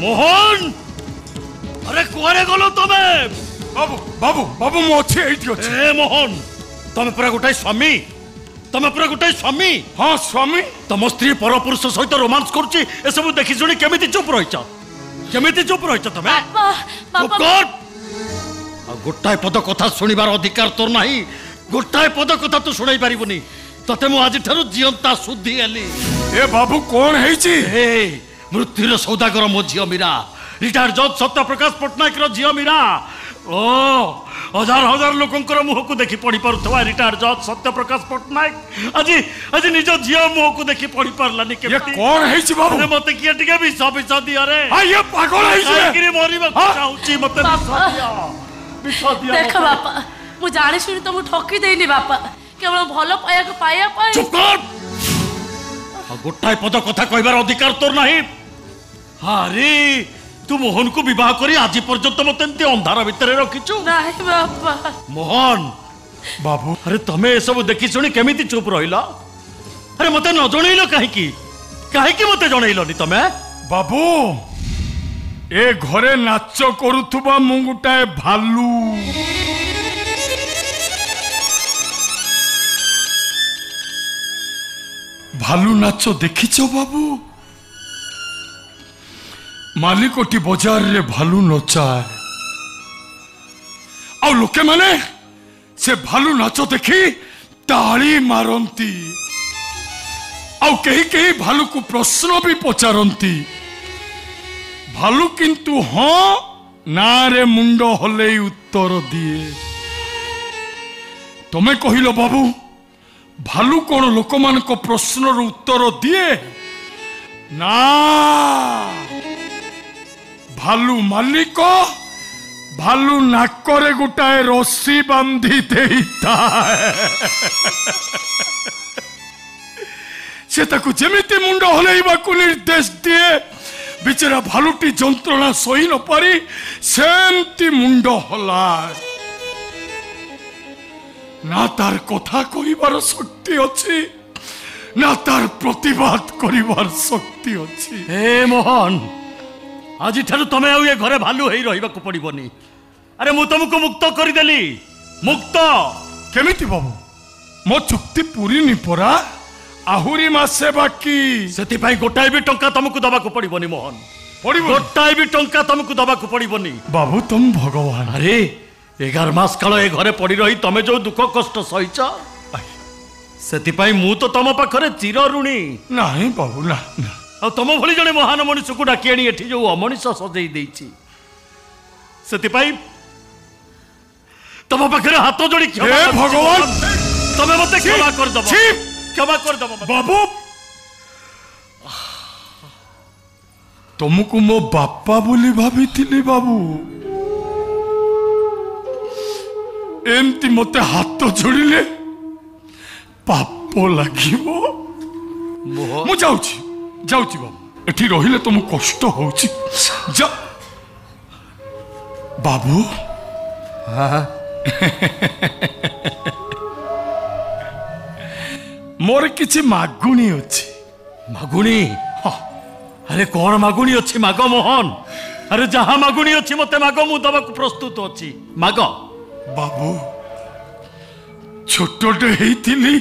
मोहन अरे कुआरे गलो तमे बाबू बाबू बाबू मो अच्छे एठी अच्छे ए मोहन तमे पूरा गोटाई स्वामी तमे पूरा गोटाई स्वामी हाँ स्वामी तम स्त्री परपुरुष सहित रोमांस करुची ए सब देखि सुनी केमिति चुप रहिच तमे चुप कर आ गोटाई पद कथा सुनिबार अधिकार तोर नाही गोटाई पद कथा तू सुनाई पारिबनी तते मु आज ठारू जियंता शुद्धि एली ए बाबू कौन हेची ए मृत्युर सौदागर मो झियो मीरा रिटायर्ड जज सत्य प्रकाश पट्टनायक रो झियो मीरा ओ हजार हजार लोकंकर मुह को देखि पढ़ी पारुथवा रिटायर्ड जज सत्य प्रकाश पट्टनायक आज आज निज झियो मुह को देखि पढ़ी पारलानी के ये कौन हेची बाबू अरे मते किया टिके विष दिया रे आ ये पागल हेची रे मरिबा चाहूची मते विष दिया देख बापा मु जाने सुनी तो मु ठकी देनी बापा केवल भलो पाया को पाया पाए चुप कर गोटाए पद कथा कहबार अधिकार तोर नाही अरे तू मोहन को विवाह करी आज पर्यंत मत अंधार भितर रखीचु नहीं बापा मोहन बाबू अरे तमे ए सब देखि सुनी केमिति चुप रहिला अरे मते न जणैलो काहे मते जणैलोनी तमे बाबू ए घरे नाच करूथुबा मु गुटाए भालू भालू नाच देखिछ बाबू मालिकोटी बजार रे भालू नचाए आ लोके माने से भालू नाच देखी ताली मारंती आउ कहीं कहीं भालू को प्रश्न भी पचारती भालू किंतु हाँ ना रे मुंड हले उत्तर दिए तमे कहिलो बाबू भालू कौन लोक मान प्रश्न उत्तर दिए ना भालू मालिक भालू नाकरे गोटाए रस्सी बांधी देता से ताकू जेमिति मुंड हलैबाकू निर्देश दिए बिचरा भालुटी जंत्रणा सही न पारी सेमती मुंड हलाए ना तार कथा कहिबार शक्ति अछि ना तार प्रतिवाद करिबार शक्ति अछि हे मोहन आज ठारू तमे आउ ये घरे भालू हेई रहिबाकू पड़िबनी अरे मु तुमको मुक्त करि देली मुक्त केमिति बाबू मो चुक्ति पूरी नि परा आहुरी मासे बाकी सेति भाई गोटाए भी टंका तुमको दबाकू पड़िबनी मोहन पड़िबो गोटाए भी टंका तुमको दबाकू पड़िबनी बाबू तुम भगवान अरे 11 मास काल ए घरे पड़ी रही तमे जो दुख कष्ट सहिच सेति भाई मु तो तम पाखरे चिर ऋणी नहीं बाबू ना आ तुम भली जने महान मनुष्य को डाकी आनी एठी जो अमनिष सजई देछि सेति भाई तम पाखरे हाथ जोड़ी क्षमा हे भगवान तमे मते क्षमा कर दबो क्षमा कर दबो बाबू तुमको मो बापा बोली भाभी बाबू एमती मते हाथ जोड़िले पाप लागिबो मु जाउची बाबू एठी रहिले तुम कष्ट होउची जा बाबू मोर किछि मागुणी अछि मागुणी हाँ अरे कौन मागुणी अच्छी माग मोहन अरे जहाँ मागुणी अच्छी मते माग मु दबाकू प्रस्तुत अच्छी माग बाबू छोटटे हेइथिली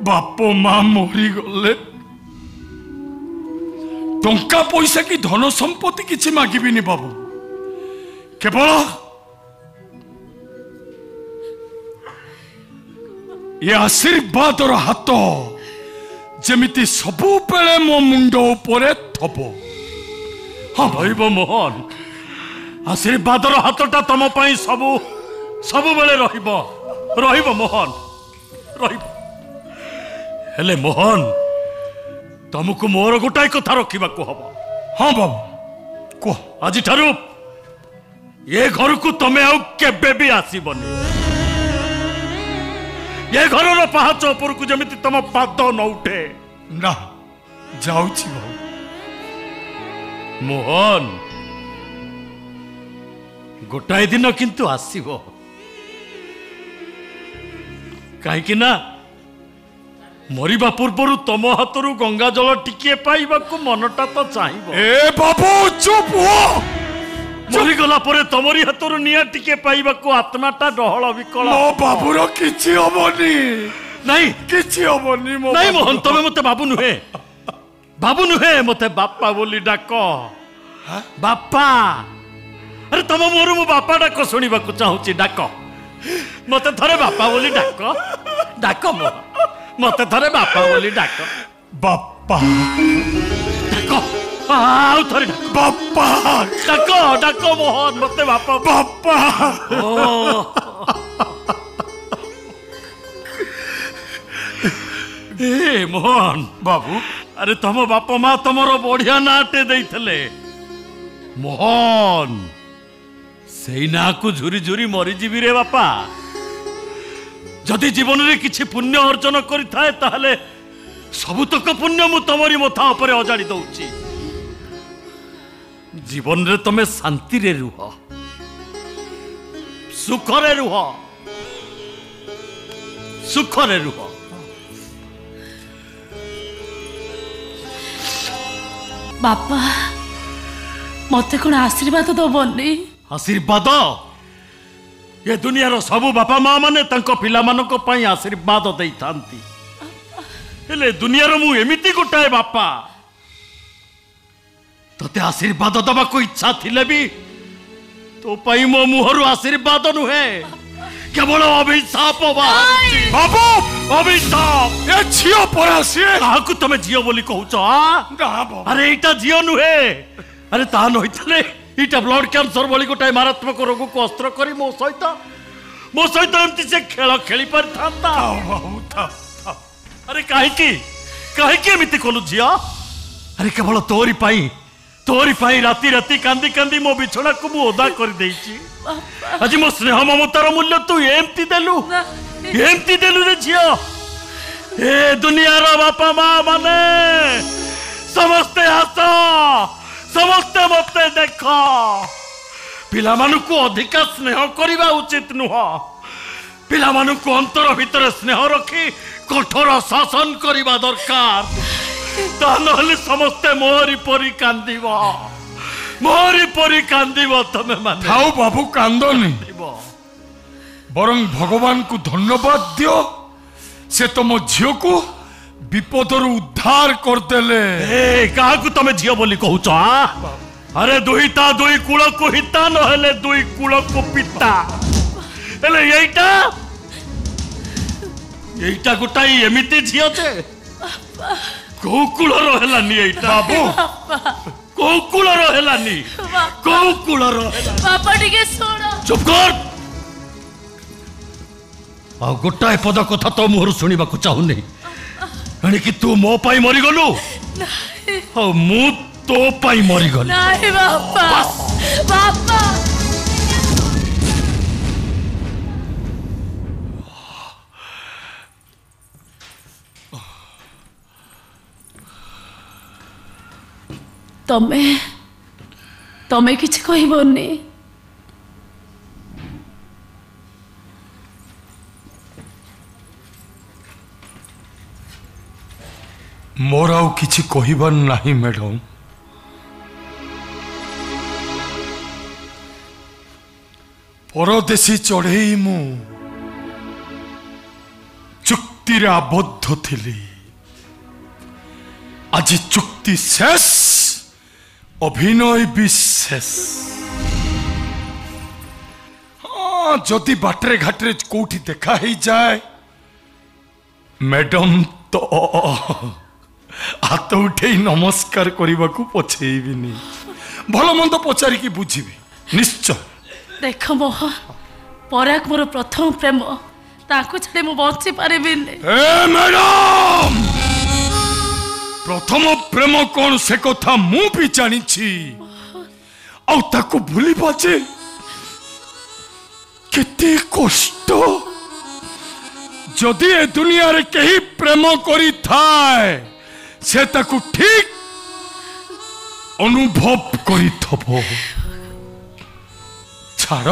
बापो माँ मरी गले टंका पैसा की धन संपत्ति किछि मागिबिनी बाबू केवल ये आशीर्वाद हाथ जेमिति सबु बेले मो मुंड उपरे थबो हाँ भैब मोहन आशीर्वाद हाथटा तुम सबु सबु बेले रहिब मोहन रहिब हेले मोहन तुमको मोर गोटाए कथा रखा हम हाँ बाबू कह आज ठारू ये घर को तमे आउ केबे भी आसीबनी ये घर पहाच उपर को जमी तुम पाद न उठे ना जाऊची बाबू मोहन गोटाए दिन किंतु आसीबो कहीं ना मरिबा पूर्व तम हाथरू गंगा जल टिके पाइबाकू मनटा तो चाहिए। ए बाबू चुप हो। मरीगला परे तमरी हाथरू निया टिके पाइबाकू आत्माटा डहल विकल। मो बाबूर किछि हबनी। नहीं किछि हबनी मो नहीं मोहन तमे मते बाबू नुहे मते बापा बोली डाक बापा। अरे तम मोर मो बापा डाक शुणिबाकू चाहूची डाक मते थरे बापा बोली डाक डाक मते थरे बापा बोली डाक बापा डाक आउ थरे डाक बापा डाक डाक मोहन मते बापा बापा। ए मोहन बाबू अरे तम बापा माँ तमरो बढ़िया नाटे देइथले मोहन सेई ना को झुरी झुरी मरी जीवी रे बापा। जदि जीवन रे किछि पुण्य अर्जन करि थाए ताहले सबुतक पुण्य मु तमरी मथा उपरे अजाड़ी दउची। जीवन रे तमे शांति रे रुह सुख रे रुह सुख रे रुह। बापा मते कोन आशीर्वाद दबनी। आशीर्वाद ये दुनियार सबु बापा माँ माने तांको पिला मानको पई आशीर्वाद देई थांती। हेले दुनियार मु एमिति गोटाए बापा तते आशीर्वाद दबा को इच्छा थिले भी तो पई मो मुहरु आशीर्वाद नुहे केवल अभिशाप बाहर। बाबू अभिशाप ए झियो परासी काहाकू तमे झियो बोली कहूच। अरे एटा झियो नुहे अरे ता नहितले इटा ब्लड कैंसर बोली गोटाए मारात्मक रोग को अस्त्र करी मो सहित एमती से खेल खेली पर थांता। अरे काहे एमिति कलु झिया। अरे केवल तोरी पाई राती राती कांदी कांदी मो बिछड़ा को मु ओदा कर देइची। आज मो स्नेह ममतार मूल्य तू एमती देलु रे झिया। ए दुनियार बापा माँ माने समस्ते हास समस्ते मते देख पिला मानुको अधिका स्नेह करिबा उचित नुह। पिला मानुको अंतर भीतर स्नेह रखी कठोर शासन करिबा दरकार। ता नहले समस्ते मोहरी परी कांदिबो तमे माने। थाउ बाबू कांदनी बरं भगवान को धन्यवाद दियो से तुम झियो को विपदर उद्धार करदेले। ए काहाकू तमे झियो बोली कहूच। अरे दुहिता दुई कुल को हिता नहले दुई कुल को पिता। हेले एइटा गोटाई एमिति झियो जे को कुल रहेलानी एइटा बाबू को कुल रहेलानी को कुल रहेला। बापा टिके सुनो। चुप कर। आ गोटाए पद कथा तो मोहर सुनिबाकू चाहुनी कि तू मो पाई मरी गलु मु तो पाई मरी गली। नहीं बापा बापा तमे किछि कहबोनी। मोर आउ किछि कहिबार नाही मैडम। परदेशी चढ़ई मु चुक्ति रे आबद्ध थिली। आज चुक्ति शेष अभिनय विशेष। हाँ जदि बाटरे घाटरे कोठी देखा ही जाए मैडम तो हाथ उठे नमस्कार करने को पछेबिनी। भल मंद पचारिकी बुझीबी निश्चय। देख मोह पराग मोर प्रथम प्रेम ताको छाड़ी मु बंची पारिबिनी। ए मैडम प्रथम प्रेम कौन से कथा मु भी जानी छी। आउ ताको भूली बाजे केते कष्ट। जदि ए दुनिया रे कहीं प्रेम करी थाए से ताको ठीक अनुभव करी थबो। छाड़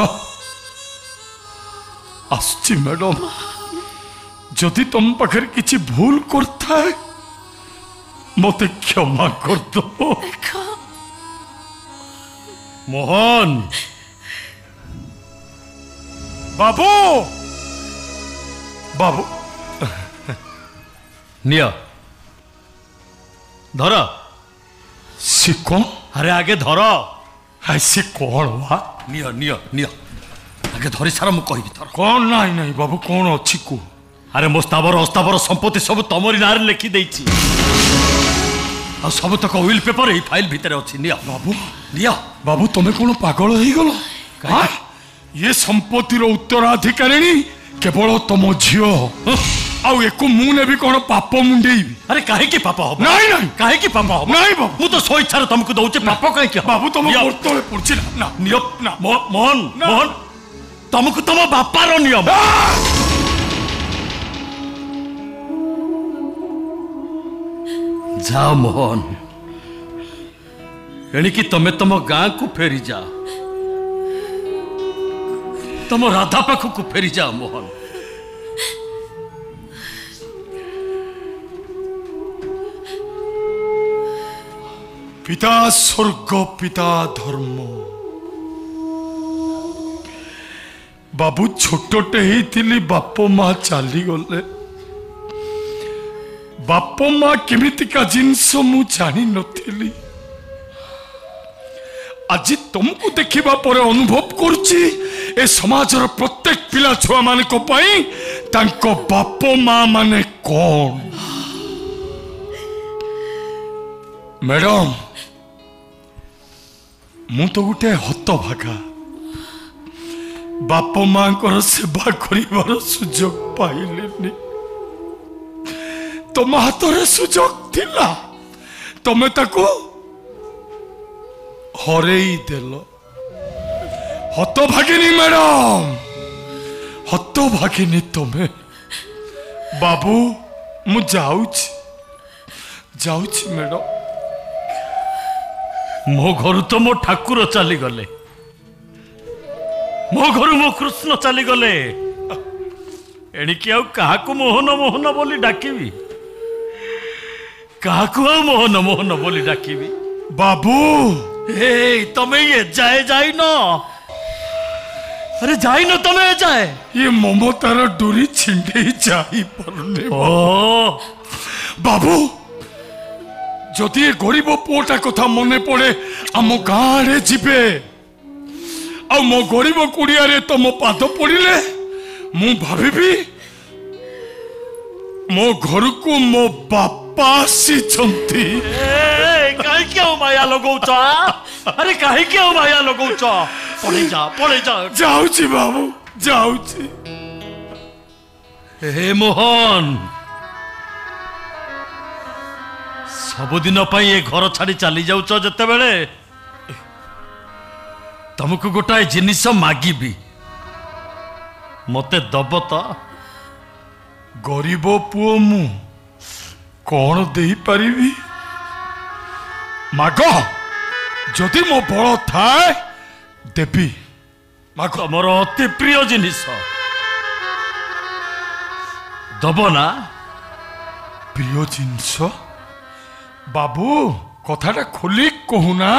आसची मैडम जदि तुम पाखे किसी भूल करता है मत क्षमा कर दो। मोहन बाबू बाबू निया धर से कौन? अरे आगे धर ऐसे कौन वा? निया निया निया आगे धरी सारा मु कहि धर। कौन? नहीं नहीं बाबू कौन अच्छी को? अरे मो स्तावर अस्तावर संपत्ति सब तमरी नारे लिखि देछि आ सब तक विल पेपर ए फाइल भीतर अछि। निया बाबू निया बाबू तुम्हें कौन पागल हो गलो? ये संपत्तिर उत्तराधिकारिणी केवल तुम झील आउ एको मुने भी कौन पाप मुंडेबी? अरे काहे की पाप हो? नहीं नहीं काहे की पाप हो? नहीं बाबू मु तो सो इच्छा तुमको दउचे पाप काहे की? बाबू तुम तले पड़छि ना नियम ना मोहन मोहन तुमको तुम बापार नियम। जाओ मोहन एणिकी तमे तुम गाँ को फेरी जा तुम राधा पाखु को फेरी जा मोहन। पिता स्वर्ग पिता धर्म बाबू छोटटे ही बाप माँ चली गले बाप माँ केमितिका जिनस मु जानी नथिली आज तुमको देखिबा परे अनुभव करछि ए समाजर प्रत्येक पिला छुआ मान को पई तांको बाप माँ माने कौन? मैडम मु तो गोटे हतभागा बाप माँ को सेवा करिवार सुजोग पाइलेनी तुम हाथ में सुजोग थिला तमे ताको हरेई देल। हतभागिनी मैडम हतभागिनी तमे। बाबू मु जाउछि मैडम। मो घर तो मो ठाकुर चली गले मो घर मो कृष्ण चली गले एणिकी आउ काहाकू मोहन मोहन बोली डाकिबी? काहाकू आउ मोहन मोहन बोली डाकिबी? बाबू ए तमे ये जाए जाई न अरे जाई न तमे जाए ये ममतार डोरी छिंडे जाई परने। ओ बाबू जदि ए गरीब पुओटा कथा मने पड़े आम गाँ रे जीवे आ मो गरीब कुड़िया रे तो मो पाद पड़िले मु भाबिबी मो घर को मो बापा आसीचंती। काहे क्यों माया लगौछ? अरे काहे क्यों माया लगौछ? पड़े जा जाउची बाबू जाउची। हे मोहन सबुदिन ये घर छाड़ी चली जाऊच जते बेले तुमको गोटाए जिनिस मागिबी मते दब तो? गरीब पुओ मु कौन दे पारिबी? माग जदि मो बड़ थाए देबी। माग तुमर अति प्रिय जिनिस दब ना? प्रिय जिनिस बाबू कथाटा खोली कहूना।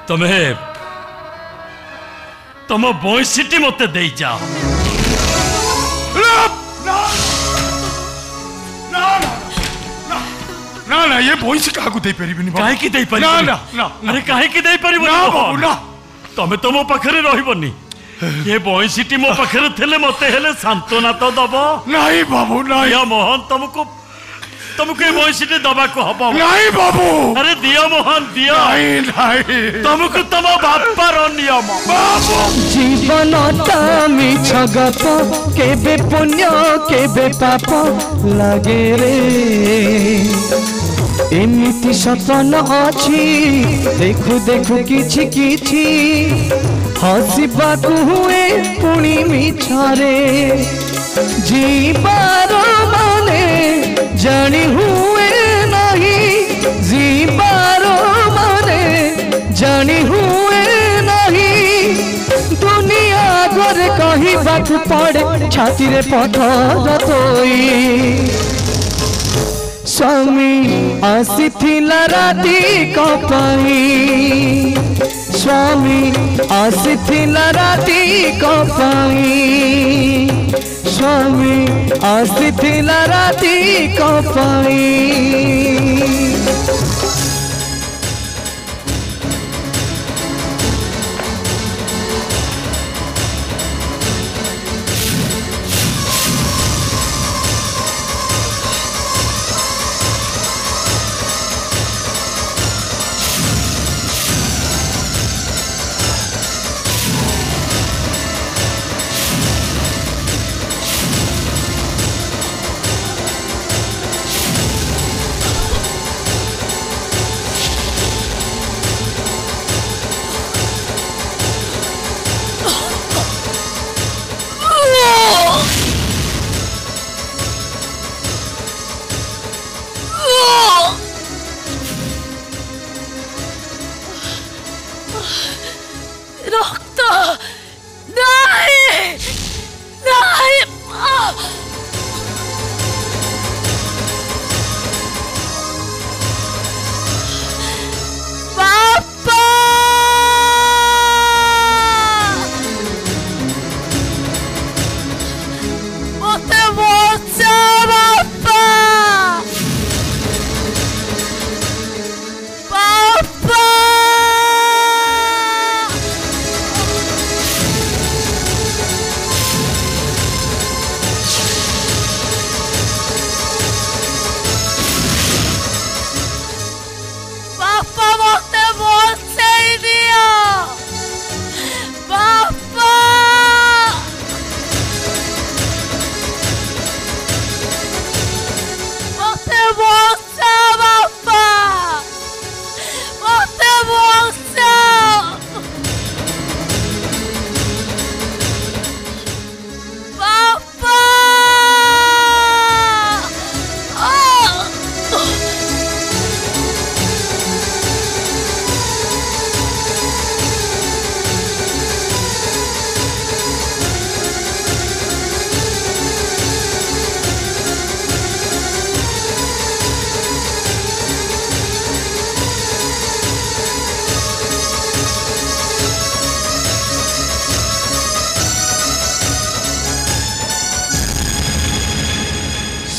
तमे तुम बंशीटी मते दे जाओ। ना ना ये बंशी काहाकू दे परिबिनी बाबू? काहे की दे परिबिनी? ना ना ना अरे काहे की दे परिबिनी? ना बाबू ना तमे तो मो पाखरे रहिबनी ये बंशीटी मो पाखरे थेले मते हेले सांत्वना तो दब? नहीं बाबू नहीं। या मोहन तुमको ये बंशीटी दबा को हबो? नहीं बाबू। अरे दियो मोहन दियो। नहीं नहीं तुमको तुम बापार नियम। जीवन मिछ गप केबे पुण्य केबे पाप लागे रे एमिति सपन अछि देखु देखु किछि किछि हसिबाकु हुए पुणी मिछरे जीवार माने जानी हुए नहीं जीवार माने जानी हुए नहीं दुनिया घर कहिबाकु पड़े छाती रे पथर तोई स्वामी आसीथिला राती कपाई स्वामी आसीथिला राती कपाई स्वामी आसीथिला राती कपाई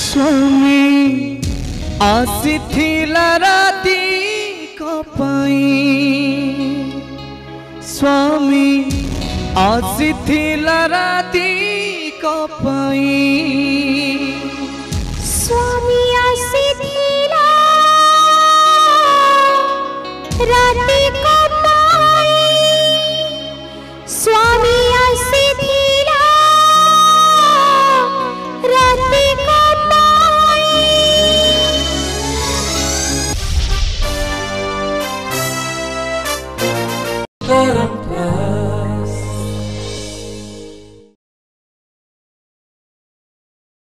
स्वामी आसीथिला राती कपाई स्वामी आसीथिला राती कपाई स्वामी आसीथिला राती कपाई स्वामी आसीथिला राती कपाई